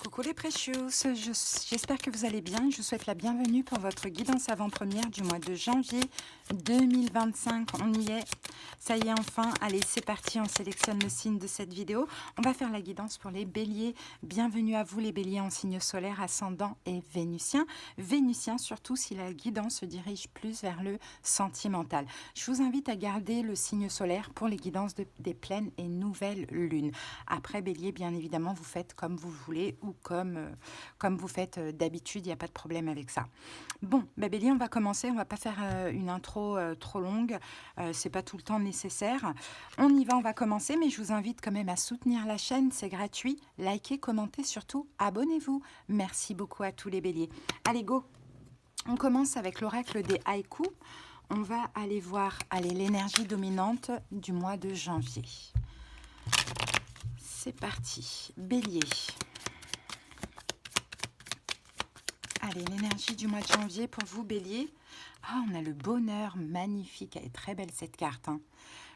Coucou les Precious, j'espère que vous allez bien. Je vous souhaite la bienvenue pour votre guidance avant-première du mois de janvier 2025. On y est, ça y est enfin. Allez, c'est parti, on sélectionne le signe de cette vidéo. On va faire la guidance pour les béliers. Bienvenue à vous les béliers en signe solaire, ascendant et vénusien. Vénusien surtout si la guidance se dirige plus vers le sentimental. Je vous invite à garder le signe solaire pour les guidances des pleines et nouvelles lunes. Après bélier, bien évidemment, vous faites comme vous voulez ou comme vous faites d'habitude, il n'y a pas de problème avec ça. Bon, bélier, on va commencer, on va pas faire une intro trop longue, c'est pas tout le temps nécessaire. On y va, on va commencer, mais je vous invite quand même à soutenir la chaîne, c'est gratuit. Likez, commentez, surtout abonnez-vous. Merci beaucoup à tous les béliers. Allez, go! On commence avec l'oracle des haïkus. On va aller voir l'énergie dominante du mois de janvier. C'est parti. Bélier. Allez, l'énergie du mois de janvier pour vous, Bélier. Ah, on a le bonheur, magnifique. Elle est très belle cette carte. Hein.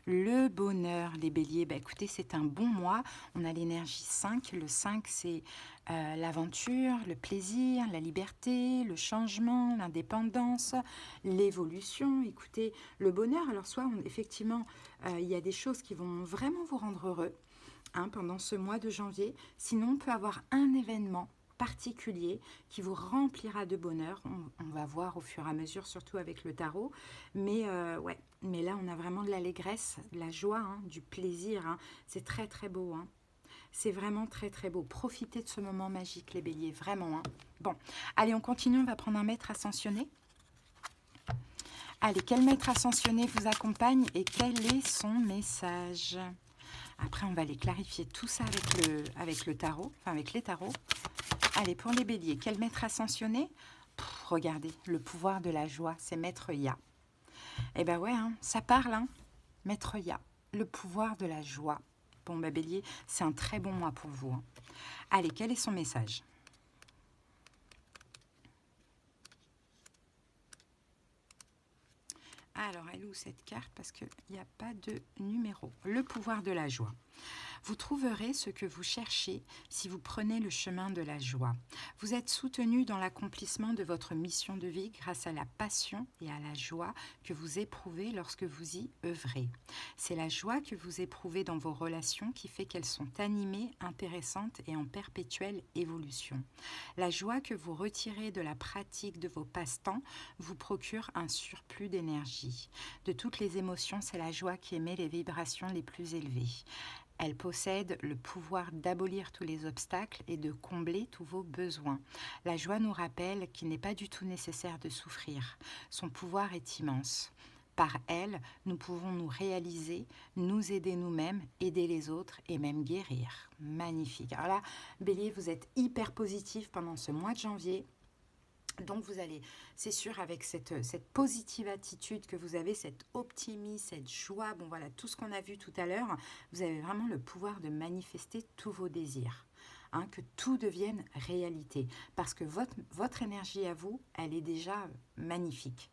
Le bonheur, les béliers, écoutez, c'est un bon mois. On a l'énergie 5. Le 5, c'est l'aventure, le plaisir, la liberté, le changement, l'indépendance, l'évolution. Écoutez, le bonheur, alors soit effectivement, il y a des choses qui vont vraiment vous rendre heureux pendant ce mois de janvier. Sinon, on peut avoir un événement particulier qui vous remplira de bonheur. On va voir au fur et à mesure, surtout avec le tarot. Mais ouais, mais là, on a vraiment de l'allégresse, de la joie, du plaisir. C'est très, très beau. C'est vraiment très, très beau. Profitez de ce moment magique, les béliers, vraiment. Bon, allez, on continue. On va prendre un maître ascensionné. Allez, quel maître ascensionné vous accompagne et quel est son message ? Après, on va aller clarifier tout ça avec le tarot, enfin avec les tarots. Allez, pour les béliers, quel maître ascensionné ? Regardez, le pouvoir de la joie, c'est Maître Ya. Eh ben ouais, ça parle, Maître Ya, le pouvoir de la joie. Bon, bélier, c'est un très bon mois pour vous. Allez, quel est son message ? Alors, elle est où cette carte? Parce qu'il n'y a pas de numéro. Le pouvoir de la joie. Vous trouverez ce que vous cherchez si vous prenez le chemin de la joie. Vous êtes soutenu dans l'accomplissement de votre mission de vie grâce à la passion et à la joie que vous éprouvez lorsque vous y œuvrez. C'est la joie que vous éprouvez dans vos relations qui fait qu'elles sont animées, intéressantes et en perpétuelle évolution. La joie que vous retirez de la pratique de vos passe-temps vous procure un surplus d'énergie. De toutes les émotions, c'est la joie qui émet les vibrations les plus élevées. Elle possède le pouvoir d'abolir tous les obstacles et de combler tous vos besoins. La joie nous rappelle qu'il n'est pas du tout nécessaire de souffrir. Son pouvoir est immense. Par elle, nous pouvons nous réaliser, nous aider nous-mêmes, aider les autres et même guérir. Magnifique. Alors là, Bélier, vous êtes hyper positif pendant ce mois de janvier. Donc vous allez, c'est sûr, avec cette positive attitude que vous avez, cet optimisme, cette joie, bon voilà, tout ce qu'on a vu tout à l'heure, vous avez vraiment le pouvoir de manifester tous vos désirs. Que tout devienne réalité. Parce que votre énergie à vous, elle est déjà magnifique.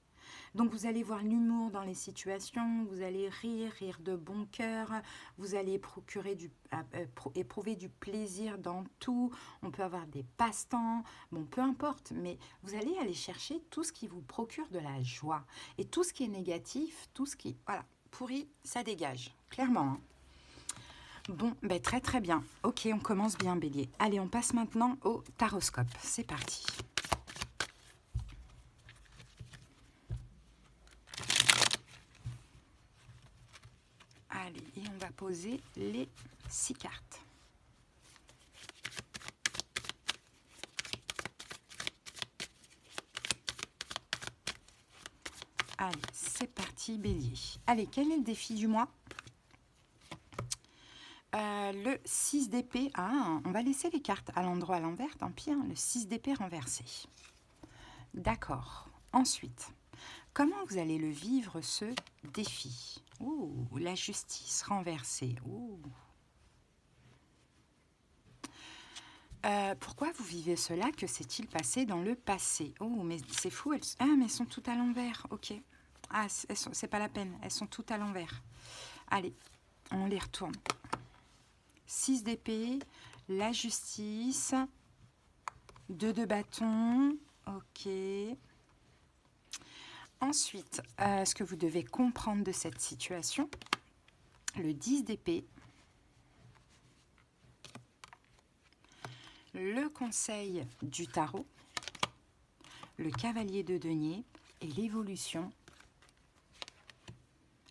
Donc vous allez voir l'humour dans les situations, vous allez rire de bon cœur, vous allez éprouver du plaisir dans tout, on peut avoir des passe-temps, bon peu importe, mais vous allez aller chercher tout ce qui vous procure de la joie. Et tout ce qui est négatif, tout ce qui est pourri, ça dégage, clairement. Bon, très très bien. Ok, on commence bien Bélier. Allez, on passe maintenant au taroscope. C'est parti. Allez, et on va poser les 6 cartes. Allez, c'est parti Bélier. Allez, quel est le défi du mois ? Le 6 d'épée. On va laisser les cartes à l'endroit à l'envers, tant pis, le 6 d'épée renversé. D'accord. Ensuite, comment vous allez le vivre ce défi ? La justice renversée. Pourquoi vous vivez cela? Que s'est-il passé dans le passé? Mais c'est fou. Mais elles sont toutes à l'envers. Ok. C'est pas la peine. Elles sont toutes à l'envers. Allez, on les retourne. 6 d'épée, la justice 2 de bâton. Ok. Ensuite, ce que vous devez comprendre de cette situation, le 10 d'épée, le conseil du tarot, le cavalier de denier et l'évolution,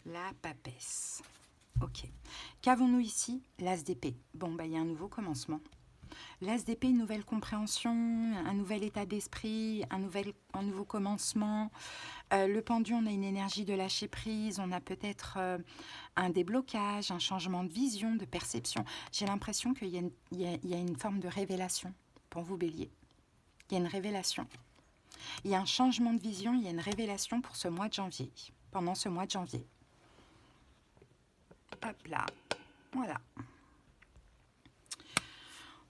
la papesse. Ok. Qu'avons-nous ici? L'as d'épée. Bon, bah, il y a un nouveau commencement. L'as d'épée, une nouvelle compréhension, un nouvel état d'esprit, un nouveau commencement. Le pendu, on a une énergie de lâcher prise, on a peut-être un déblocage, un changement de vision, de perception. J'ai l'impression qu'il y a une forme de révélation pour vous, Bélier. Il y a une révélation. Il y a un changement de vision, il y a une révélation pour ce mois de janvier, pendant ce mois de janvier. Hop là, voilà.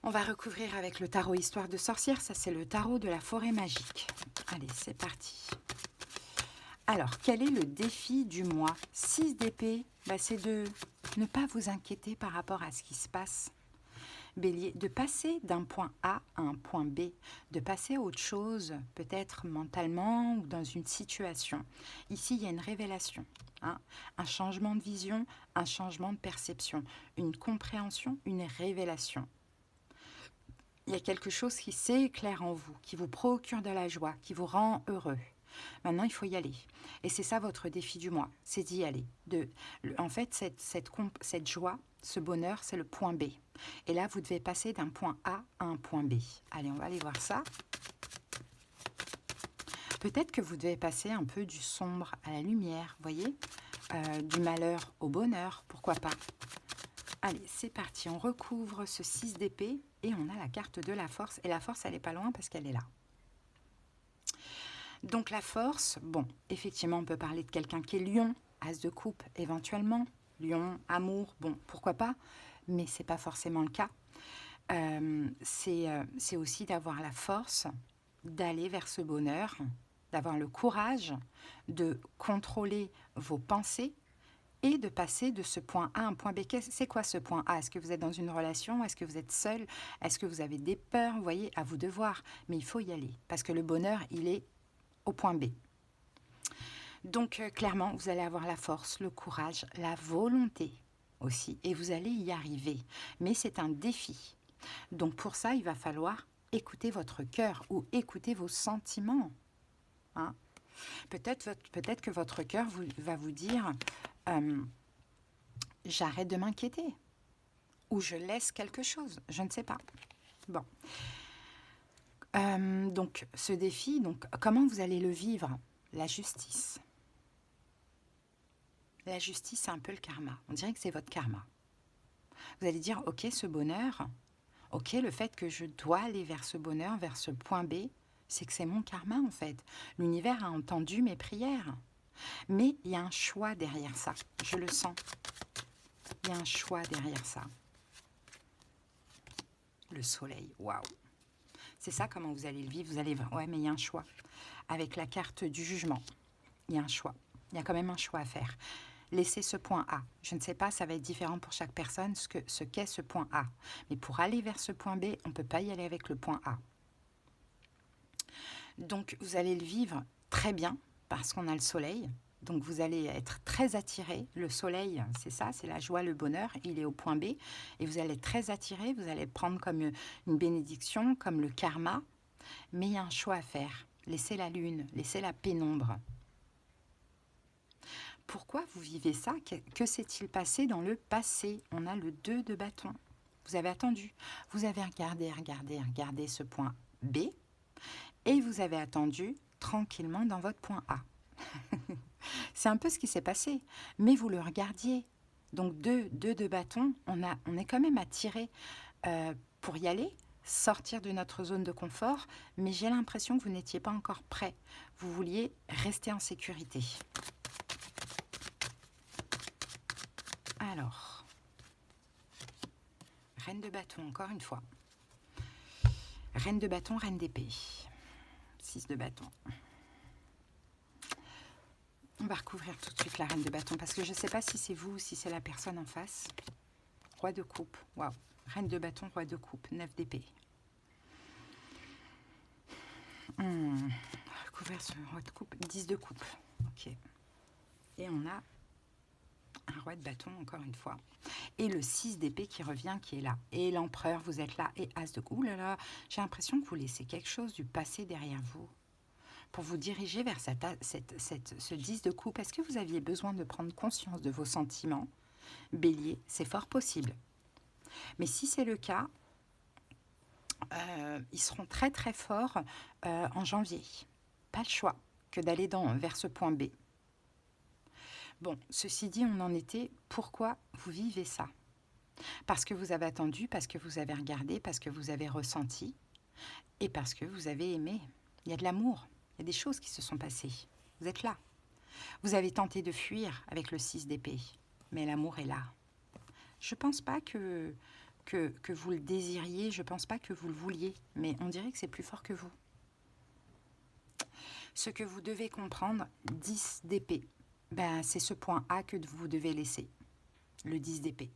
On va recouvrir avec le tarot Histoire de sorcière. Ça, c'est le tarot de la forêt magique. Allez, c'est parti. Alors, quel est le défi du mois? 6 d'épée, bah, c'est de ne pas vous inquiéter par rapport à ce qui se passe. Bélier, de passer d'un point A à un point B, de passer à autre chose, peut-être mentalement ou dans une situation. Ici, il y a une révélation, hein, un changement de vision, un changement de perception, une compréhension, une révélation. Il y a quelque chose qui s'éclaire en vous, qui vous procure de la joie, qui vous rend heureux. Maintenant, il faut y aller. Et c'est ça votre défi du mois, c'est d'y aller. En fait, cette joie, ce bonheur, c'est le point B. Et là, vous devez passer d'un point A à un point B. Allez, on va aller voir ça. Peut-être que vous devez passer un peu du sombre à la lumière, voyez, du malheur au bonheur, pourquoi pas. Allez, c'est parti, on recouvre ce 6 d'épée et on a la carte de la force. Et la force, elle n'est pas loin parce qu'elle est là. Donc la force, bon, effectivement, on peut parler de quelqu'un qui est lion, as de coupe éventuellement, lion, amour, bon, pourquoi pas, mais ce n'est pas forcément le cas. C'est aussi d'avoir la force d'aller vers ce bonheur, d'avoir le courage de contrôler vos pensées, et de passer de ce point A à un point B. C'est quoi ce point A? Est-ce que vous êtes dans une relation? Est-ce que vous êtes seul? Est-ce que vous avez des peurs? Vous voyez, à vous de voir. Mais il faut y aller, parce que le bonheur, il est au point B. Donc, clairement, vous allez avoir la force, le courage, la volonté aussi, et vous allez y arriver. Mais c'est un défi. Donc, pour ça, il va falloir écouter votre cœur ou écouter vos sentiments. Hein? Peut-être que votre cœur va vous dire j'arrête de m'inquiéter ou je laisse quelque chose, je ne sais pas. Bon. Donc, ce défi, donc, comment vous allez le vivre? La justice. La justice, c'est un peu le karma. On dirait que c'est votre karma. Vous allez dire, ok, ce bonheur, ok, le fait que je dois aller vers ce bonheur, vers ce point B, c'est que c'est mon karma en fait. L'univers a entendu mes prières. Mais il y a un choix derrière ça, je le sens. Il y a un choix derrière ça. Le soleil, waouh. C'est ça comment vous allez le vivre, vous allez voir. Ouais, mais il y a un choix. Avec la carte du jugement, il y a un choix. Il y a quand même un choix à faire. Laissez ce point A. Je ne sais pas, ça va être différent pour chaque personne ce qu'est ce point A. Mais pour aller vers ce point B, on ne peut pas y aller avec le point A. Donc, vous allez le vivre très bien parce qu'on a le soleil. Donc, vous allez être très attiré. Le soleil, c'est ça, c'est la joie, le bonheur. Il est au point B. Et vous allez être très attiré. Vous allez le prendre comme une bénédiction, comme le karma. Mais il y a un choix à faire. Laissez la lune, laissez la pénombre. Pourquoi vous vivez ça? Que s'est-il passé dans le passé? On a le 2 de bâton. Vous avez attendu. Vous avez regardé ce point B. Et vous avez attendu tranquillement dans votre point A. C'est un peu ce qui s'est passé. Mais vous le regardiez. Donc 2 de bâton, on est quand même attiré pour y aller, sortir de notre zone de confort. Mais j'ai l'impression que vous n'étiez pas encore prêt. Vous vouliez rester en sécurité. Alors, reine de bâton, encore une fois. Reine de bâton, reine d'épée. 6 de bâton. On va recouvrir tout de suite la reine de bâton parce que je ne sais pas si c'est vous ou si c'est la personne en face. Roi de coupe, waouh. Reine de bâton, roi de coupe, 9 d'épée. ouvert ce roi de coupe, 10 de coupe. Ok. Et on a un roi de bâton, encore une fois. Et le 6 d'épée qui revient, qui est là. Et l'empereur, vous êtes là. Et as de coupe. Ouh là là, j'ai l'impression que vous laissez quelque chose du passé derrière vous pour vous diriger vers ce 10 de coupe. Est-ce que vous aviez besoin de prendre conscience de vos sentiments? Bélier, c'est fort possible. Mais si c'est le cas, ils seront très très forts en janvier. Pas le choix que d'aller vers ce point B. Bon, ceci dit, on en était. Pourquoi vous vivez ça? Parce que vous avez attendu, parce que vous avez regardé, parce que vous avez ressenti et parce que vous avez aimé. Il y a de l'amour, il y a des choses qui se sont passées. Vous êtes là. Vous avez tenté de fuir avec le 6 d'épée, mais l'amour est là. Je ne pense pas que vous le désiriez, je ne pense pas que vous le vouliez, mais on dirait que c'est plus fort que vous. Ce que vous devez comprendre, 10 d'épée, ben, c'est ce point A que vous devez laisser, le 10 d'épée.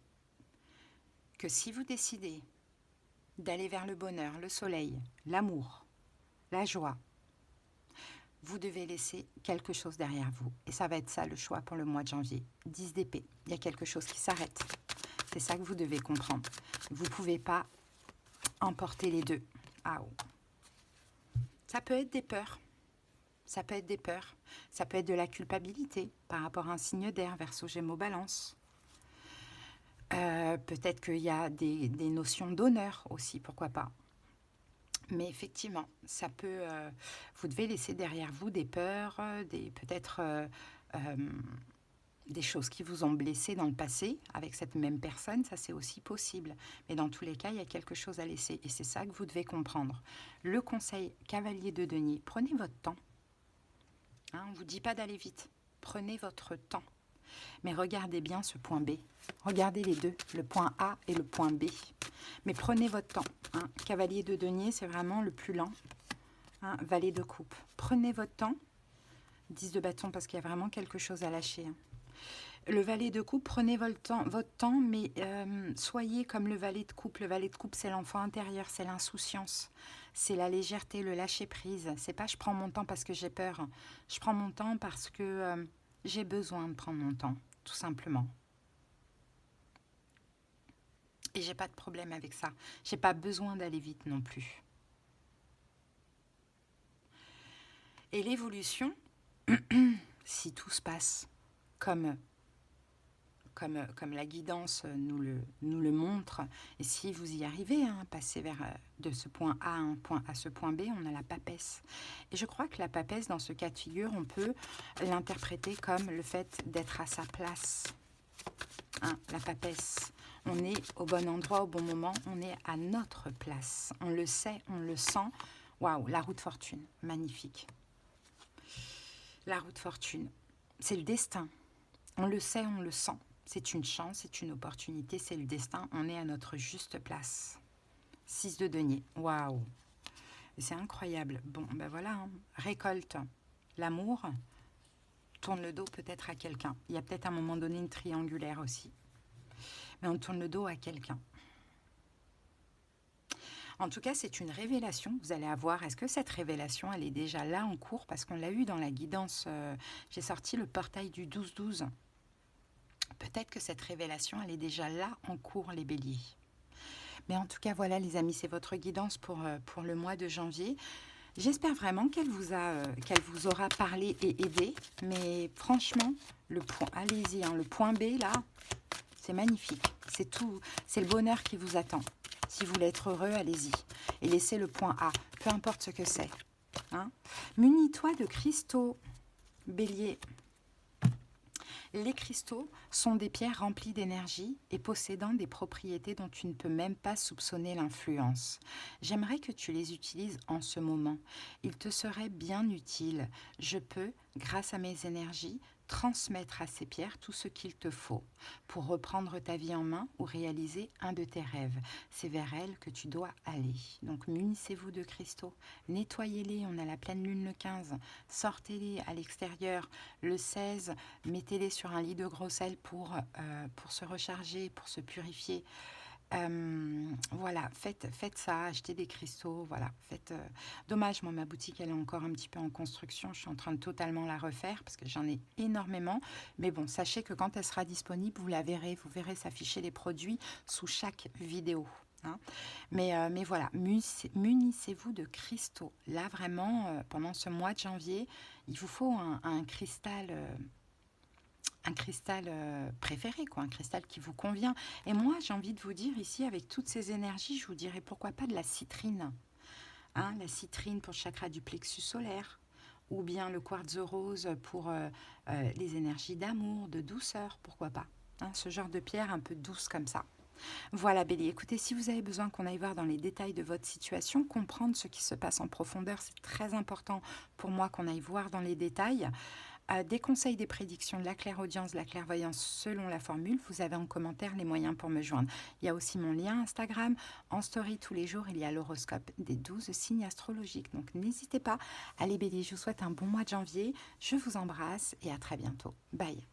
Que si vous décidez d'aller vers le bonheur, le soleil, l'amour, la joie, vous devez laisser quelque chose derrière vous. Et ça va être ça le choix pour le mois de janvier. 10 d'épée, il y a quelque chose qui s'arrête. C'est ça que vous devez comprendre. Vous ne pouvez pas emporter les deux. Ah oh. Ça peut être des peurs. Ça peut être des peurs. Ça peut être de la culpabilité par rapport à un signe d'air, Verseau, Gémeaux, Balance. Peut-être qu'il y a des notions d'honneur aussi, pourquoi pas. Mais effectivement, ça peut. Vous devez laisser derrière vous des peurs, peut-être des choses qui vous ont blessé dans le passé avec cette même personne, ça c'est aussi possible. Mais dans tous les cas, il y a quelque chose à laisser et c'est ça que vous devez comprendre. Le conseil cavalier de denier, prenez votre temps. Hein, on ne vous dit pas d'aller vite, prenez votre temps. Mais regardez bien ce point B. Regardez les deux, le point A et le point B. Mais prenez votre temps. Hein. Cavalier de denier, c'est vraiment le plus lent. Hein. Valet de coupe. Prenez votre temps. 10 de bâton parce qu'il y a vraiment quelque chose à lâcher. Hein. Le valet de coupe, prenez votre temps, mais soyez comme le valet de coupe. Le valet de coupe, c'est l'enfant intérieur, c'est l'insouciance, c'est la légèreté, le lâcher-prise. C'est pas je prends mon temps parce que j'ai peur. Je prends mon temps parce que j'ai besoin de prendre mon temps, tout simplement. Et j'ai pas de problème avec ça. J'ai pas besoin d'aller vite non plus. Et l'évolution, si tout se passe comme la guidance nous le montre, et si vous y arrivez, hein, passer de ce point A à ce point B, on a la papesse. Et je crois que la papesse, dans ce cas de figure, on peut l'interpréter comme le fait d'être à sa place. Hein, la papesse. On est au bon endroit, au bon moment, on est à notre place. On le sait, on le sent. Waouh, la roue de fortune, magnifique. La roue de fortune, c'est le destin. On le sait, on le sent. C'est une chance, c'est une opportunité, c'est le destin. On est à notre juste place. 6 de denier. Waouh! C'est incroyable. Bon, ben voilà. Hein. Récolte l'amour. Tourne le dos peut-être à quelqu'un. Il y a peut-être à un moment donné une triangulaire aussi. Mais on tourne le dos à quelqu'un. En tout cas, c'est une révélation que vous allez avoir. Est-ce que cette révélation, elle est déjà là en cours? Parce qu'on l'a eu dans la guidance. J'ai sorti le portail du 12-12. Peut-être que cette révélation, elle est déjà là en cours, les béliers. Mais en tout cas, voilà les amis, c'est votre guidance pour le mois de janvier. J'espère vraiment qu'elle vous aura parlé et aidé. Mais franchement, allez-y, hein, le point B, là, c'est magnifique. C'est tout, c'est le bonheur qui vous attend. Si vous voulez être heureux, allez-y. Et laissez le point A, peu importe ce que c'est. Hein. Munis-toi de cristaux, bélier. Les cristaux sont des pierres remplies d'énergie et possédant des propriétés dont tu ne peux même pas soupçonner l'influence. J'aimerais que tu les utilises en ce moment. Il te serait bien utile. Je peux, grâce à mes énergies, transmettre à ces pierres tout ce qu'il te faut pour reprendre ta vie en main ou réaliser un de tes rêves. C'est vers elles que tu dois aller. Donc munissez-vous de cristaux, nettoyez-les, on a la pleine lune le 15, sortez-les à l'extérieur le 16, mettez-les sur un lit de gros sel pour se recharger, pour se purifier. Voilà, faites ça, achetez des cristaux, voilà. Dommage, moi, ma boutique, elle est encore un petit peu en construction. Je suis en train de totalement la refaire parce que j'en ai énormément. Mais bon, sachez que quand elle sera disponible, vous verrez s'afficher les produits sous chaque vidéo. Hein. Mais voilà, munissez-vous de cristaux. Là, vraiment, pendant ce mois de janvier, il vous faut un cristal préféré, quoi, un cristal qui vous convient. Et moi, j'ai envie de vous dire ici, avec toutes ces énergies, je vous dirais pourquoi pas de la citrine. Hein, la citrine pour le chakra du plexus solaire, ou bien le quartz rose pour les énergies d'amour, de douceur, pourquoi pas. Hein, ce genre de pierre un peu douce comme ça. Voilà, Bélier. Écoutez, si vous avez besoin qu'on aille voir dans les détails de votre situation, comprendre ce qui se passe en profondeur, c'est très important pour moi qu'on aille voir dans les détails. Des conseils, des prédictions, de la clairaudience, de la clairvoyance selon la formule, vous avez en commentaire les moyens pour me joindre. Il y a aussi mon lien Instagram. En story tous les jours, il y a l'horoscope des 12 signes astrologiques. Donc n'hésitez pas. Allez Bélier, je vous souhaite un bon mois de janvier. Je vous embrasse et à très bientôt. Bye.